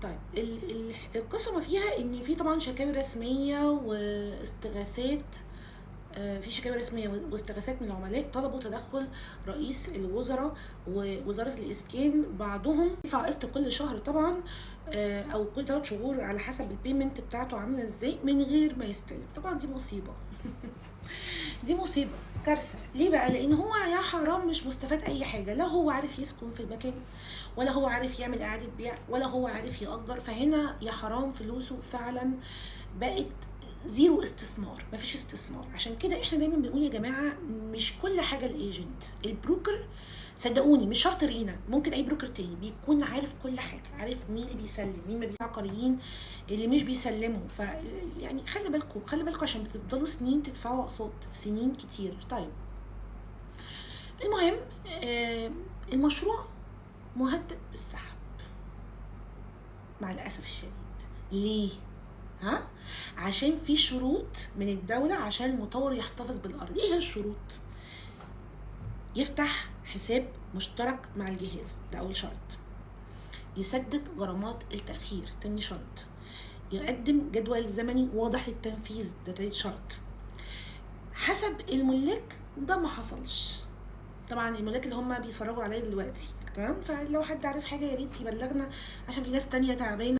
طيب القصة ما فيها ان في طبعا شكاوي رسمية واستغاثات. في شكاوي رسمية واستغاثات من العملاء طلبوا تدخل رئيس الوزراء ووزارة الإسكان، بعضهم يدفع قسط كل شهر طبعا، أو كل 3 شهور على حسب البيمنت بتاعته عاملة ازاي من غير ما يستلم. طبعا دي مصيبة. دي مصيبة، كارثة. ليه بقى؟ لان هو يا حرام مش مستفاد اي حاجة، لا هو عارف يسكن في المكان، ولا هو عارف يعمل اعادة بيع، ولا هو عارف يأجر. فهنا يا حرام فلوسه فعلا بقت زيرو استثمار، مفيش استثمار. عشان كده احنا دايما بنقول يا جماعة مش كل حاجة الايجنت البروكر، صدقوني مش شرط رينا، ممكن اي بروكر تاني بيكون عارف كل حاجه، عارف مين اللي بيسلم مين ما بيسلم، عقاريين اللي مش بيسلموا. ف يعني خلي بالكم، خلي بالكم، عشان بتفضلوا سنين تدفعوا اقساط، سنين كتير. طيب المهم، المشروع مهدد بالسحب مع الاسف الشديد. ليه؟ ها؟ عشان في شروط من الدولة عشان المطور يحتفظ بالأرض. إيه هي الشروط؟ يفتح حساب مشترك مع الجهاز، ده أول شرط. يسدد غرامات التأخير، تاني شرط. يقدم جدول زمني واضح للتنفيذ، ده تالت شرط. حسب الملاك ده ما حصلش. طبعا الملاك اللي هم بيتفرجوا عليا دلوقتي، تمام؟ فلو حد عارف حاجه يا ريت يبلغنا، عشان في ناس تانية تعبانه